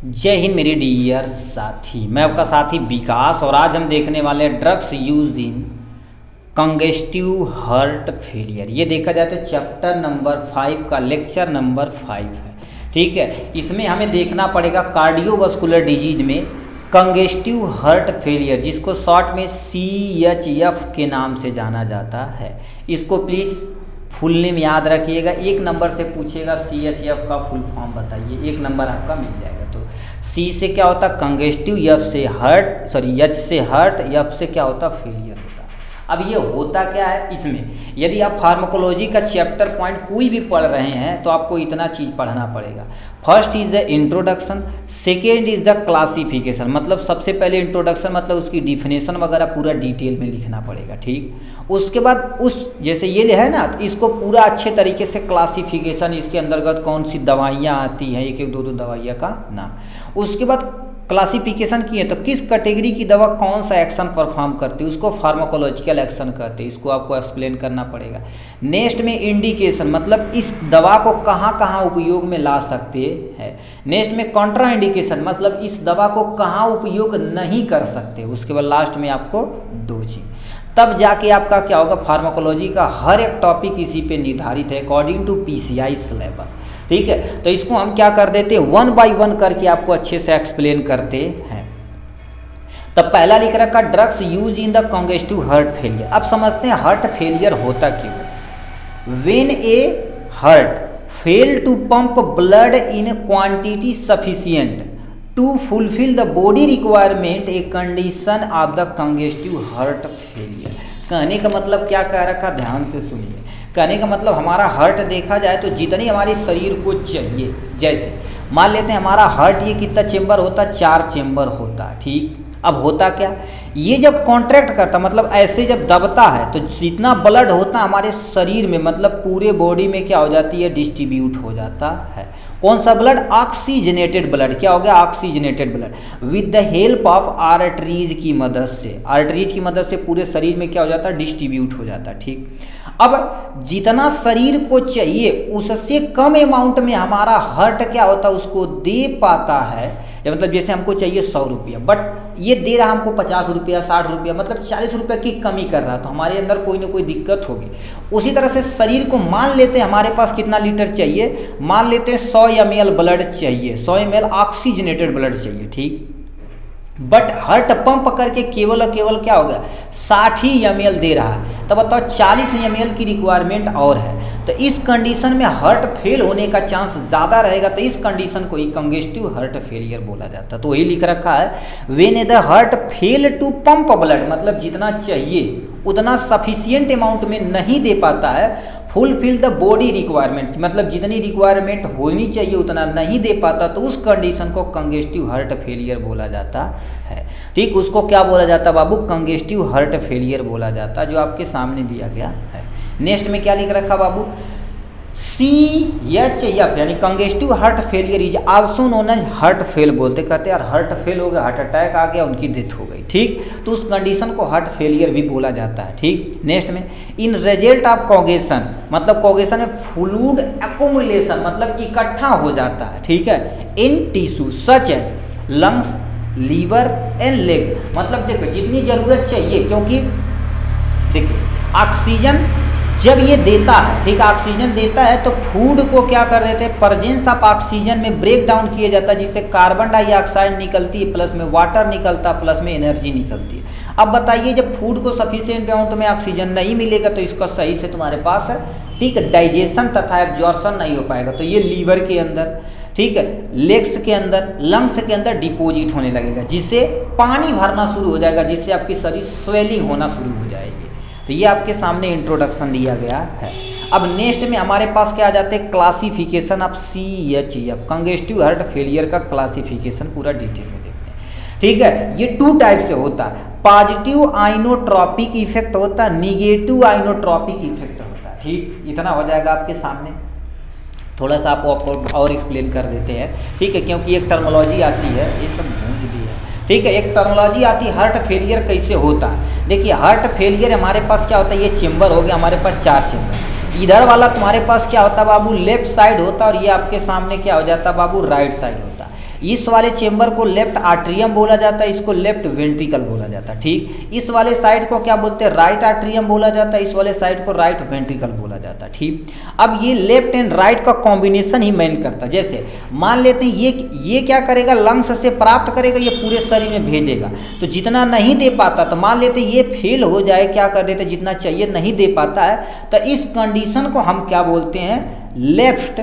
जय हिंद मेरे डियर साथी, मैं आपका साथी विकास और आज हम देखने वाले हैं ड्रग्स यूज इन कंजेस्टिव हार्ट फेलियर। ये देखा जाए तो चैप्टर नंबर 5 का लेक्चर नंबर 5 है। ठीक है, इसमें हमें देखना पड़ेगा कार्डियोवास्कुलर डिजीज में कंजेस्टिव हार्ट फेलियर, जिसको शॉर्ट में CHF के नाम से जाना जाता है। इसको प्लीज़ फुल नेम याद रखिएगा। एक नंबर से पूछेगा CHF का फुल फॉर्म बताइए, एक नंबर आपका मिल जाएगा। तो C से क्या होता है कंजेस्टिव, F से हार्ट, सॉरी H से हार्ट, F से क्या होता फेलियर होता। अब ये होता क्या है इसमें, यदि आप फार्माकोलॉजी का चैप्टर पॉइंट कोई भी पढ़ रहे हैं तो आपको इतना चीज़ पढ़ना पड़ेगा। First is the introduction, second is the classification, मतलब सबसे पहले इंट्रोडक्शन मतलब उसकी डिफिनेशन वगैरह पूरा डिटेल में लिखना पड़ेगा। ठीक, उसके बाद उस जैसे ये है ना, तो इसको पूरा अच्छे तरीके से क्लासिफिकेशन, इसके अंतर्गत कौन सी दवाइयाँ आती हैं, एक एक दो दवाइयाँ का नाम। उसके बाद क्लासिफिकेशन की है तो किस कैटेगरी की दवा कौन सा एक्शन परफॉर्म करती है, उसको फार्माकोलॉजिकल एक्शन कहते हैं, इसको आपको एक्सप्लेन करना पड़ेगा। नेक्स्ट में इंडिकेशन, मतलब इस दवा को कहाँ कहाँ उपयोग में ला सकते हैं। नेक्स्ट में कॉन्ट्रा इंडिकेशन, मतलब इस दवा को कहाँ उपयोग नहीं कर सकते। उसके बाद लास्ट में आपको डोजिंग, तब जाके आपका क्या होगा, फार्माकोलॉजी का हर एक टॉपिक इसी पे निर्धारित है अकॉर्डिंग टू PCI सिलेबस। ठीक है, तो इसको हम क्या कर देते हैं, 1 बाय 1 करके आपको अच्छे से एक्सप्लेन करते हैं। तब पहला लिख रखा drugs use in the congestive heart failure. अब समझते हैं हार्ट फेलियर होता क्यों। When a heart fail to pump blood in quantity sufficient to fulfil the body requirement, a condition of the congestive heart failure. कहने का मतलब क्या कह रखा, ध्यान से सुनिए। कहने का मतलब हमारा हार्ट देखा जाए तो जितनी हमारे शरीर को चाहिए, जैसे मान लेते हैं हमारा हार्ट ये कितना चेंबर होता है, 4 चेंबर होता है। ठीक, अब होता क्या, ये जब कॉन्ट्रैक्ट करता मतलब ऐसे जब दबता है तो जितना ब्लड होता है हमारे शरीर में, मतलब पूरे बॉडी में क्या हो जाती है, डिस्ट्रीब्यूट हो जाता है। कौन सा ब्लड, ऑक्सीजनेटेड ब्लड। क्या हो गया, oxygenated blood with the help of arteries की मदद से। आर्टरीज की मदद से पूरे शरीर में क्या हो जाता है, डिस्ट्रीब्यूट हो जाता है। ठीक, अब जितना शरीर को चाहिए उससे कम अमाउंट में हमारा हार्ट क्या होता है, उसको दे पाता है। मतलब जैसे हमको चाहिए 100 रुपया, बट ये दे रहा हमको 50 रुपया, 60 रुपया, मतलब 40 रुपया की कमी कर रहा, तो हमारे अंदर कोई ना कोई दिक्कत होगी। उसी तरह से शरीर को मान लेते हैं हमारे पास कितना लीटर चाहिए, मान लेते हैं 100 ml ब्लड चाहिए, 100 ml ऑक्सीजनेटेड ब्लड चाहिए। ठीक, बट हार्ट पंप करके केवल और केवल क्या होगा, 60 ml दे रहा है, तो बताओ 40 ml की रिक्वायरमेंट और है। तो इस कंडीशन में हार्ट फेल होने का चांस ज़्यादा रहेगा, तो इस कंडीशन को ही कंजेस्टिव हार्ट फेलियर बोला जाता है। तो वही लिख रखा है, when the heart fail to pump blood, मतलब जितना चाहिए उतना सफिशिएंट अमाउंट में नहीं दे पाता है। फुलफिल द बॉडी रिक्वायरमेंट, मतलब जितनी रिक्वायरमेंट होनी चाहिए उतना नहीं दे पाता, तो उस कंडीशन को कंजेस्टिव हार्ट फेलियर बोला जाता है। ठीक, उसको क्या बोला जाता है बाबू, कंजेस्टिव हार्ट फेलियर बोला जाता है, जो आपके सामने दिया गया है। नेक्स्ट में क्या लिख रखा बाबू, CHF यानी congestive heart failure is also known as heart fail बोलते, कहते हैं यार हार्ट फेल हो गया, हार्ट अटैक आ गया, उनकी डेथ हो गई। ठीक, तो उस कंडीशन को हार्ट फेलियर भी बोला जाता है। ठीक, नेक्स्ट में इन रिजल्ट ऑफ कॉगेशन, मतलब कॉगेशन में फ्लूइड एक्युमुलेशन, मतलब इकट्ठा हो जाता है। ठीक है, in tissue such as lungs, liver and leg, मतलब देखो जितनी जरूरत चाहिए, क्योंकि देखिए ऑक्सीजन जब ये देता है, ठीक ऑक्सीजन देता है, तो फूड को क्या कर रहे थे, प्रेजेंस ऑफ ऑक्सीजन में ब्रेक डाउन किया जाता है, जिससे कार्बन डाइऑक्साइड निकलती है, प्लस में वाटर निकलता है, प्लस में एनर्जी निकलती है। अब बताइए जब फूड को सफिशिएंट अमाउंट में ऑक्सीजन नहीं मिलेगा तो इसका सही से तुम्हारे पास है, ठीक है, डाइजेशन तथा एब्जॉर्प्शन नहीं हो पाएगा, तो ये लीवर के अंदर, ठीक है, लेग्स के अंदर, लंग्स के अंदर डिपोजिट होने लगेगा, जिससे पानी भरना शुरू हो जाएगा, जिससे आपकी शरीर स्वेलिंग होना शुरू हो जाएगी। तो ये आपके सामने इंट्रोडक्शन दिया गया है। अब नेक्स्ट में हमारे पास क्या आ जाते हैं, classification of CHF, congestive heart failure का क्लासिफिकेशन पूरा डिटेल में देखते हैं। ठीक है, ये 2 टाइप से होता है, पॉजिटिव आइनोट्रॉपिक इफेक्ट होता है, निगेटिव आइनोट्रॉपिक इफेक्ट होता है। ठीक, इतना हो जाएगा आपके सामने। थोड़ा सा आपको और एक्सप्लेन कर देते हैं। ठीक है, क्योंकि एक टर्मोलॉजी आती है, ये सब गूंज भी है। ठीक है, एक टर्मोलॉजी आती है हार्ट फेलियर कैसे होता है। देखिए हार्ट फेलियर हमारे पास क्या होता है, ये चेंबर हो गया हमारे पास 4 चेंबर, इधर वाला तुम्हारे पास क्या होता है बाबू, लेफ्ट साइड होता है, और ये आपके सामने क्या हो जाता है बाबू, राइट साइड होता है। इस वाले चेंबर को लेफ्ट आर्ट्रियम बोला जाता है, इसको लेफ्ट वेंट्रिकल बोला जाता है, ठीक। इस वाले साइड को क्या बोलते हैं, राइट आर्ट्रियम बोला जाता है, इस वाले साइड को राइट वेंट्रिकल बोला जाता है, ठीक। अब ये लेफ्ट एंड राइट का कॉम्बिनेशन ही मेन करता है। जैसे मान लेते हैं ये क्या करेगा, लंग्स से प्राप्त करेगा, ये पूरे शरीर में भेजेगा, तो जितना नहीं दे पाता, तो मान लेते ये फेल हो जाए, क्या कर देते, जितना चाहिए नहीं दे पाता है, तो इस कंडीशन को हम क्या बोलते हैं, लेफ्ट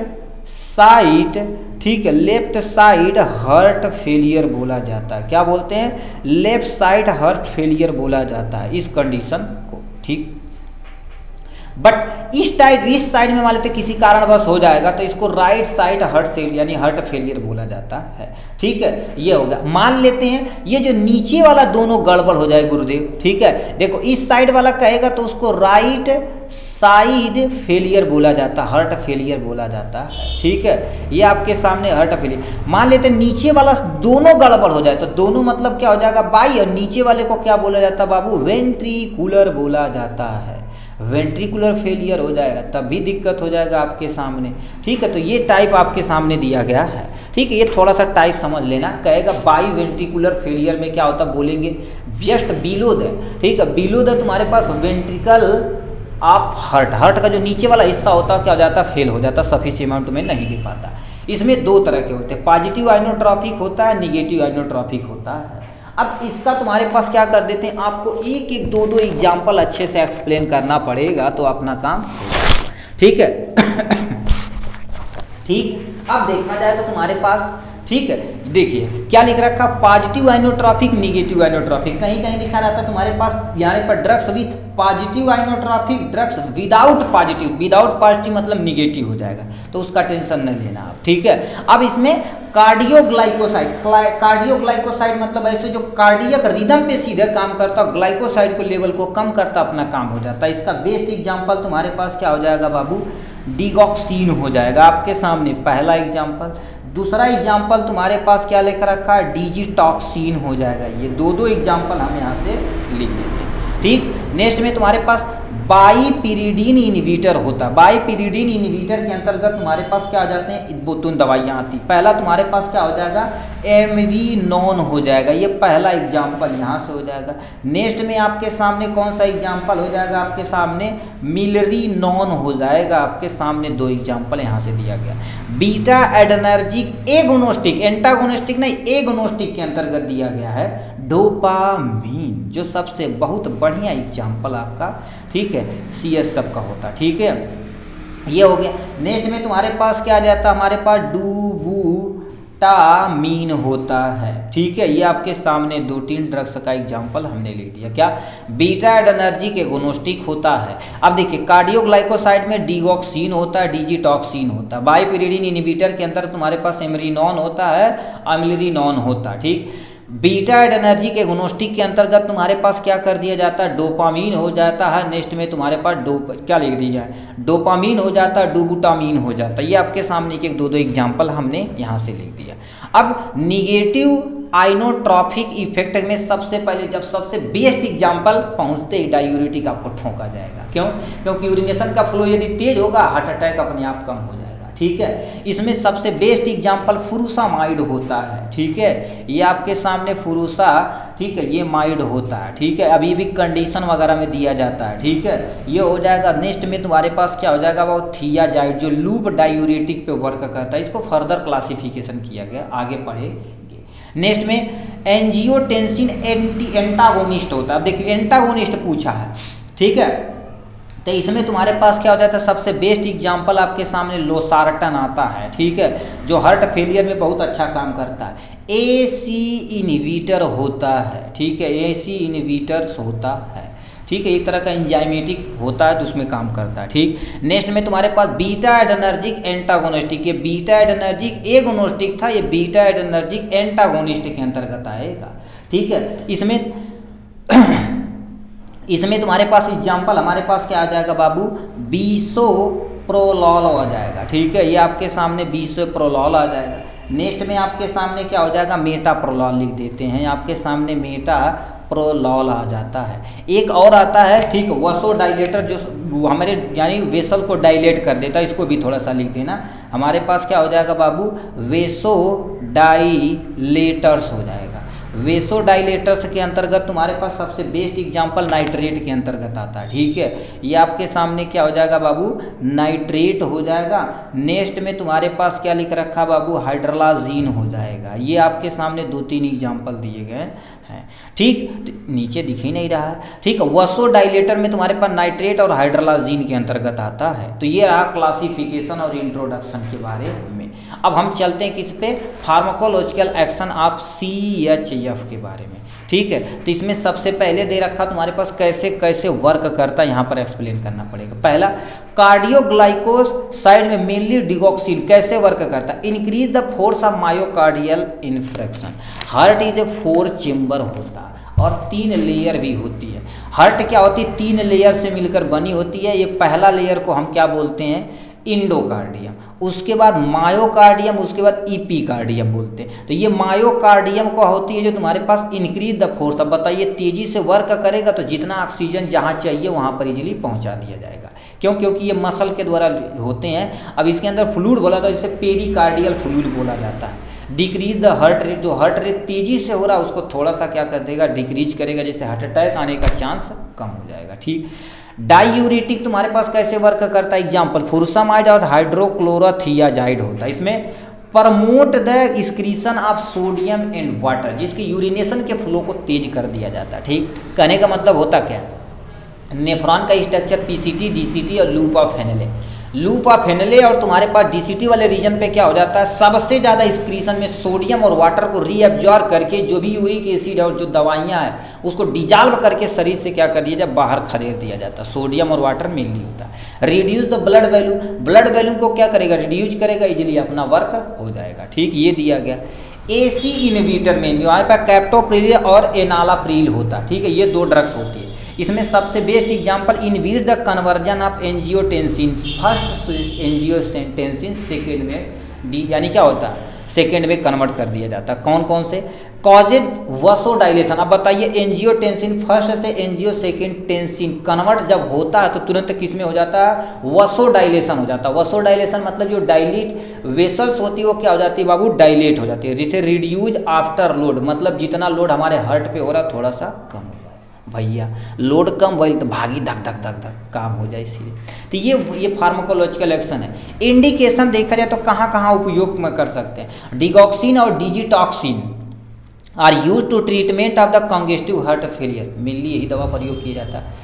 साइड, ठीक है, लेफ्ट साइड हार्ट फेलियर बोला जाता है। क्या बोलते हैं, लेफ्ट साइड हार्ट फेलियर बोला जाता है इस कंडीशन को, ठीक। बट इस साइड में मान लेते किसी कारणवश हो जाएगा, तो इसको राइट साइड हार्ट फेलियर यानी हार्ट फेलियर बोला जाता है, ठीक है। ये हो गया। मान लेते हैं ये जो नीचे वाला दोनों गड़बड़ हो जाए गुरुदेव, ठीक है, देखो इस साइड वाला कहेगा तो उसको राइट साइड फेलियर बोला जाता है, हार्ट फेलियर बोला जाता है, ठीक है। ये आपके सामने हार्ट फेलियर। मान लेते हैं नीचे वाला दोनों गड़बड़ हो जाए, तो दोनों मतलब क्या हो जाएगा, बाई, और नीचे वाले को क्या बोला जाता है बाबू, वेंट्रिकुलर बोला जाता है। वेंट्रिकुलर फेलियर हो जाएगा तब भी दिक्कत हो जाएगा आपके सामने, ठीक है। तो ये टाइप आपके सामने दिया गया है, ठीक है। ये थोड़ा सा टाइप समझ लेना। कहेगा बाई वेंट्रिकुलर फेलियर में क्या होता है, बोलेंगे जस्ट बिलो द, ठीक है, बिलो द तुम्हारे पास वेंट्रिकल ऑफ हार्ट का जो नीचे वाला हिस्सा होता है क्या हो जाता है, फेल हो जाता है, सफिशिएंट अमाउंट में नहीं दे पाता। इसमें दो तरह के होते हैं, पॉजिटिव आइनोट्रॉपिक होता है, निगेटिव आइनोट्रॉपिक होता है। अब इसका तुम्हारे पास क्या कर देते हैं, आपको एक दो एग्जाम्पल अच्छे से एक्सप्लेन करना पड़ेगा तो अपना काम, ठीक है। ठीक, अब देखा जाए तो तुम्हारे पास, ठीक है, देखिए क्या लिख रखा, पॉजिटिव आइनोट्रॉपिक, निगेटिव आइनोट्रॉपिक। कहीं कहीं लिखा रहता है तुम्हारे पास यहाँ पर drugs with positive inotropic, drugs without positive. Without positive मतलब निगेटिव हो जाएगा, तो उसका टेंशन नहीं लेना आप, ठीक है। अब इसमें कार्डियोग्लाइकोसाइड मतलब ऐसे जो कार्डियक रिदम पे सीधे काम करता है, ग्लाइकोसाइड को लेवल को कम करता, अपना काम हो जाता है। इसका बेस्ट एग्जाम्पल तुम्हारे पास क्या हो जाएगा बाबू, डिगॉक्सिन हो जाएगा आपके सामने, पहला एग्जाम्पल। दूसरा एग्जाम्पल तुम्हारे पास क्या लिख रखा है, डिजिटॉक्सिन हो जाएगा। ये दो एग्जाम्पल हम यहाँ से लिख देते हैं, ठीक। नेक्स्ट में तुम्हारे पास बाईपिरिडीन इनहिबिटर होता है। बाईपिरिडीन इनहिबिटर के अंतर्गत तुम्हारे पास क्या आ जाते हैं, दो तीन दवाइयाँ आती। पहला तुम्हारे पास क्या हो जाएगा, एमरीनोन हो जाएगा, ये पहला एग्जाम्पल यहाँ से हो जाएगा। नेक्स्ट में आपके सामने कौन सा एग्जाम्पल हो जाएगा, आपके सामने मिलरीनोन हो जाएगा। आपके सामने दो एग्जाम्पल यहाँ से दिया गया। बीटा एडनर्जिक एगोनोस्टिक, एंटागोनिस्टिक नहीं, एगोनोस्टिक के अंतर्गत दिया गया है डोपामीन, जो सबसे बहुत बढ़िया एग्जाम्पल आपका, ठीक है, CS सब का होता, ठीक है। ये हो गया। नेक्स्ट में तुम्हारे पास क्या आ जाता है, हमारे पास डूबूटामीन होता है, ठीक है। ये आपके सामने दो तीन ड्रग्स का एग्जाम्पल हमने ले दिया। क्या, बीटा एडनर्जिक एगोनोस्टिक होता है। अब देखिए कार्डियोग्लाइकोसाइड में डिगॉक्सिन होता है, डिजिटॉक्सिन होता है। बाईपिरिडीन इनहिबिटर के अंदर तुम्हारे पास एमरीनोन होता है, अमिलरीनोन होता है, ठीक। बीटा एडनर्जिक एगोनोस्टिक के अंतर्गत तुम्हारे पास क्या कर दिया जाता है, डोपामीन हो जाता है। नेक्स्ट में तुम्हारे पास क्या लिख दिया है, डोपामीन हो जाता है, डूबूटामीन हो जाता है। ये आपके सामने एक दो एग्जाम्पल हमने यहाँ से लिख दिया। अब निगेटिव आइनोट्रॉपिक इफेक्ट में सबसे पहले जब सबसे बेस्ट एग्जाम्पल पहुँचते ही डायूरेटिक आपको ठोका जाएगा। क्यों, क्योंकि यूरिनेशन का फ्लो यदि तेज होगा, हार्ट अटैक अपने आप कम हो जाएगा, ठीक है। इसमें सबसे बेस्ट एग्जाम्पल फुरुसामाइड होता है, ठीक है। ये आपके सामने फुरुसा, ठीक है, ये माइड होता है, ठीक है। अभी भी कंडीशन वगैरह में दिया जाता है, ठीक है। ये हो जाएगा। नेक्स्ट में तुम्हारे पास क्या हो जाएगा, वो थियाजाइड जो लूप डायूरेटिक पे वर्क करता है। इसको फर्दर क्लासिफिकेशन किया गया, आगे पढ़ेंगे। नेक्स्ट में एंजियोटेंसिन एंटागोनिस्ट होता है। अब देखिए एंटागोनिस्ट पूछा है, ठीक है, तो इसमें तुम्हारे पास क्या हो जाता है, सबसे बेस्ट एग्जाम्पल आपके सामने लोसार्टन आता है, ठीक है, जो हार्ट फेलियर में बहुत अच्छा काम करता है। AC इनहिबिटर होता है, ठीक है, AC इनहिबिटर्स होता है, ठीक है। एक तरह का एंजाइमेटिक होता है तो उसमें काम करता है, ठीक। नेक्स्ट में तुम्हारे पास बीटा एडनर्जिक एंटागोनिस्टिक, ये बीटा एडनर्जिक एगोनिस्टिक था, ये बीटा एडनर्जिक एंटागोनिस्ट के अंतर्गत आएगा, ठीक है। इसमें तुम्हारे पास एग्जाम्पल हमारे पास क्या आ जाएगा बाबू, बिसोप्रोलॉल आ जाएगा, ठीक है। ये आपके सामने बिसोप्रोलॉल आ जाएगा। नेक्स्ट में आपके सामने क्या हो जाएगा, मेटाप्रोलॉल लिख देते हैं। आपके सामने प्रोलॉल आ जाता है। एक और आता है, ठीक, वसोडाइलेटर, जो हमारे यानी वेसल को डायलेट कर देता है, इसको भी थोड़ा सा लिख देना। हमारे पास क्या हो जाएगा बाबू, वेसोडाइलेटर्स हो जाएगा। वेसोडाइलेटर्स के अंतर्गत तुम्हारे पास सबसे बेस्ट एग्जांपल नाइट्रेट के अंतर्गत आता है, ठीक है। ये आपके सामने क्या हो जाएगा बाबू, नाइट्रेट हो जाएगा। नेक्स्ट में तुम्हारे पास क्या लिख रखा बाबू, हाइड्रोलाजीन हो जाएगा। ये आपके सामने 2-3 एग्जांपल दिए गए हैं, ठीक, नीचे दिख ही नहीं रहा है, ठीक। वसोडाइलेटर में तुम्हारे पास नाइट्रेट और हाइड्रोलाजीन के अंतर्गत आता है। तो ये रहा क्लासिफिकेशन और इंट्रोडक्शन के बारे में। अब हम चलते हैं किस पे, फार्माकोलॉजिकल एक्शन ऑफ CHF के बारे में, ठीक है। तो इसमें सबसे पहले दे रखा तुम्हारे पास कैसे कैसे वर्क करता है, यहाँ पर एक्सप्लेन करना पड़ेगा। पहला, कार्डियोग्लाइकोसाइड में मेनली डिगॉक्सिन कैसे वर्क करता है, increase the force of myocardial infarction. Heart is a 4 chamber होता है और 3 लेयर भी होती है। हार्ट क्या होती है, 3 लेयर से मिलकर बनी होती है। ये पहला लेयर को हम क्या बोलते हैं, इंडोकार्डियम, उसके बाद मायोकार्डियम, उसके बाद इपीकार्डियम बोलते हैं। तो ये मायोकार्डियम को होती है जो तुम्हारे पास इंक्रीज द फोर्स। अब बताइए, तेजी से वर्क करेगा तो जितना ऑक्सीजन जहाँ चाहिए वहाँ पर इजीली पहुँचा दिया जाएगा। क्यों, क्योंकि ये मसल के द्वारा होते हैं। अब इसके अंदर फ्लूइड बोला था, जिसे पेरिकार्डियल फ्लूइड बोला जाता है। डिक्रीज द हार्ट रेट, जो हार्ट रेट तेजी से हो रहा है उसको थोड़ा सा क्या कर देगा, डिक्रीज करेगा, जैसे हार्ट अटैक आने का चांस कम हो जाएगा, ठीक। डायूरेटिक तुम्हारे पास कैसे वर्क करता है, एग्जाम्पल फुरसामाइड और हाइड्रोक्लोरोथियाजाइड होता है। इसमें promote the excretion of sodium and water, जिसकी यूरिनेशन के फ्लो को तेज कर दिया जाता है, ठीक। कहने का मतलब होता क्या, नेफ्रॉन का स्ट्रक्चर PCT, DCT और loop of Henle. Loop of Henle और तुम्हारे पास DCT वाले रीजन पे क्या हो जाता है, सबसे ज़्यादा एक्सक्रीशन में सोडियम और वाटर को रीअब्जॉर्ब करके जो भी यूरिक एसिड और जो दवाइयाँ हैं उसको डिजॉल्व करके शरीर से क्या कर दिया जाए, बाहर खदेड़ दिया जाता है। सोडियम और वाटर मेनली होता है। Reduce the blood value, blood value को क्या करेगा, रिड्यूस करेगा, इजीली अपना वर्क हो जाएगा, ठीक। ये दिया गया। AC इनहिबिटर में हमारे पास कैप्टोप्रिल और एनालाप्रिल होता है, ठीक है। ये 2 ड्रग्स होती है। इसमें सबसे best example, inhibit the conversion of angiotensin, first angiotensin second में डी, यानी क्या होता है, सेकेंड में कन्वर्ट कर दिया जाता है। कौन कौन से, कॉजेज वसोडाइलेशन। अब बताइए, एंजियोटेंसिन फर्स्ट से एंजियो सेकेंड टेंसिन कन्वर्ट जब होता है तो तुरंत किस में हो जाता है, वसोडाइलेशन हो जाता है। वसोडाइलेशन मतलब जो डायलेट वेसल्स होती है वो क्या हो जाती है बाबू, डायलेट हो जाती है। जिसे रिड्यूज आफ्टर लोड, मतलब जितना लोड हमारे हार्ट पे हो रहा है थोड़ा सा कम हो जाए, भैया लोड कम भइल तो भागी धक धक धक धक काम हो जाए, इसीलिए। तो ये फार्माकोलॉजिकल एक्शन है। इंडिकेशन देखा जाए तो कहाँ कहाँ उपयोग में कर सकते हैं, डिगॉक्सिन और digitoxin are use to treatment of the congestive heart failure, mainly यही दवा प्रयोग किया जाता है।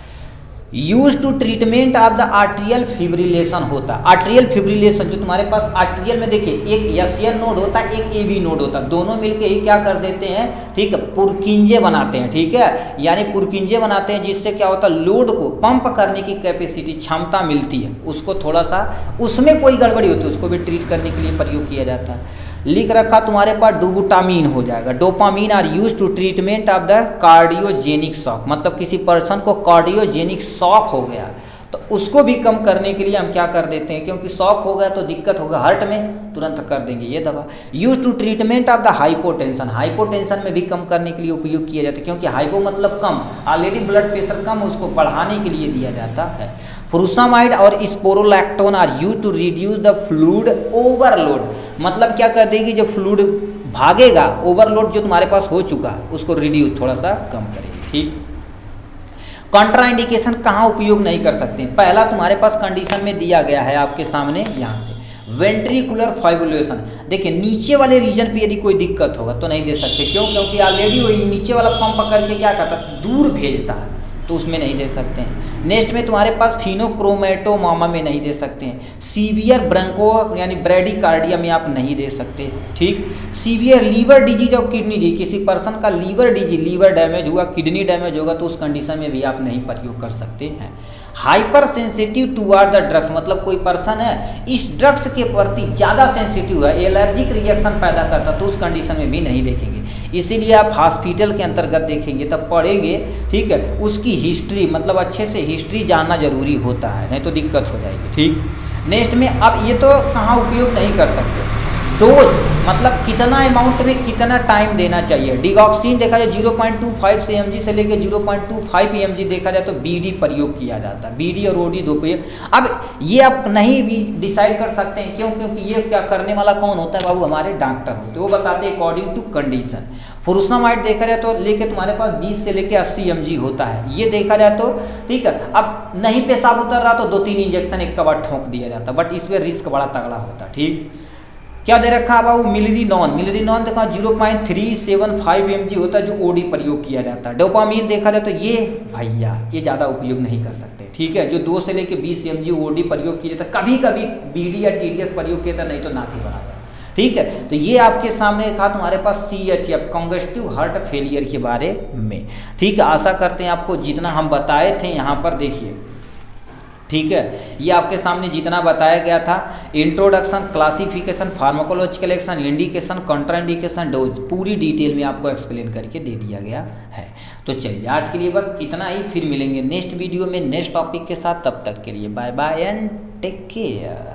Use to treatment of the atrial fibrillation होता है। आर्ट्रियल फिब्रिलेशन जो तुम्हारे पास आर्ट्रियल में देखिए, एक एसियन नोड होता है, एक AV नोड होता है, दोनों मिलके ही क्या कर देते हैं, ठीक है, पुरकिंजे बनाते हैं, ठीक है। यानी पुरकिंजे बनाते हैं जिससे क्या होता है, लोड को पंप करने की कैपेसिटी, क्षमता मिलती है, उसको थोड़ा सा, उसमें कोई गड़बड़ी होती है उसको भी ट्रीट करने के लिए प्रयोग किया जाता है। लिख रखा तुम्हारे पास डोबुटामीन हो जाएगा। Dopamine are use to treatment of the cardiogenic shock, मतलब किसी पर्सन को कार्डियोजेनिक शॉक हो गया तो उसको भी कम करने के लिए हम क्या कर देते हैं, क्योंकि शॉक हो गया तो दिक्कत होगा हार्ट में, तुरंत कर देंगे ये दवा। Use to treatment of the hypotension, hypotension में भी कम करने के लिए उपयोग किया जाता है, क्योंकि हाइपो मतलब कम, ऑलरेडी ब्लड प्रेशर कम, उसको बढ़ाने के लिए दिया जाता है। फ्रूसामाइड और spironolactone are use to reduce the fluid overload, मतलब क्या कर देगी, जो फ्लूइड भागेगा, ओवरलोड जो तुम्हारे पास हो चुका है उसको रिड्यूस थोड़ा सा कम करेगी, ठीक। कॉन्ट्राइंडिकेशन कहाँ उपयोग नहीं कर सकते हैं, पहला तुम्हारे पास कंडीशन में दिया गया है आपके सामने यहाँ से, वेंट्रिकुलर फाइब्रिलेशन। देखिए नीचे वाले रीजन पे यदि कोई दिक्कत होगा तो नहीं दे सकते, क्यों, क्योंकि ऑलरेडी वही नीचे वाला पंप करके क्या करता है, दूर भेजता है, तो उसमें नहीं दे सकते हैं। नेक्स्ट में तुम्हारे पास फिनोक्रोमेटोमामा में नहीं दे सकते हैं। सीवियर ब्रंको यानी ब्रेडिकार्डिया में आप नहीं दे सकते, ठीक। सीवियर लीवर डिजीज और किडनी डिजीज, किसी पर्सन का लीवर डिजीज, लीवर डैमेज हुआ, किडनी डैमेज होगा तो उस कंडीशन में भी आप नहीं प्रयोग कर सकते हैं। Hyper sensitive toward the drugs, मतलब कोई पर्सन है इस ड्रग्स के प्रति ज़्यादा सेंसिटिव है, एलर्जिक रिएक्शन पैदा करता, तो उस कंडीशन में भी नहीं देखेंगे। इसीलिए आप हॉस्पिटल के अंतर्गत देखेंगे तब पढ़ेंगे, ठीक है, उसकी हिस्ट्री, मतलब अच्छे से हिस्ट्री जानना जरूरी होता है, नहीं तो दिक्कत हो जाएगी, ठीक। नेक्स्ट में अब ये तो कहाँ उपयोग नहीं कर सकते, डोज मतलब कितना अमाउंट में कितना टाइम देना चाहिए। डिगॉक्सिन देखा जाए 0.25 mg से लेकर 0.25 mg देखा जाए तो बीडी प्रयोग किया जाता है। बीडी और ओडी दो पे। अब ये आप नहीं भी डिसाइड कर सकते हैं, क्यों? क्योंकि ये क्या करने वाला कौन होता है बाबू, हमारे डॉक्टर होते हैं, वो बताते हैं अकॉर्डिंग टू कंडीशन। फुरुसनामाइड देखा जाए तो लेके तुम्हारे पास 20 से लेके 80 mg होता है, ये देखा जाए तो ठीक है। अब नहीं पेशाब उतर रहा तो 2-3 इंजेक्शन एक का बार ठोक दिया जाता, बट इसमें रिस्क बड़ा तगड़ा होता। ठीक, क्या दे रखा है बाबू, मिलरीनॉन देखा 0.375 mg होता है जो ओडी प्रयोग किया जाता है। डोपामीन देखा जाए तो ये भैया ये ज़्यादा उपयोग नहीं कर सकते, ठीक है, जो 2 से लेके 20 mg ओडी प्रयोग किया जाता है, कभी कभी बीडी या टीडीएस प्रयोग किया जाता, नहीं तो ना के बराबर। ठीक है, तो ये आपके सामने था तुम्हारे पास CHF कंजेस्टिव हार्ट फेलियर के बारे में। ठीक है, आशा करते हैं आपको जितना हम बताए थे यहाँ पर देखिए, ठीक है, ये आपके सामने जितना बताया गया था, introduction, classification, pharmacological action, indication, contraindication, dose, पूरी डिटेल में आपको एक्सप्लेन करके दे दिया गया है। तो चलिए आज के लिए बस इतना ही, फिर मिलेंगे नेक्स्ट वीडियो में नेक्स्ट टॉपिक के साथ। तब तक के लिए bye bye and take care.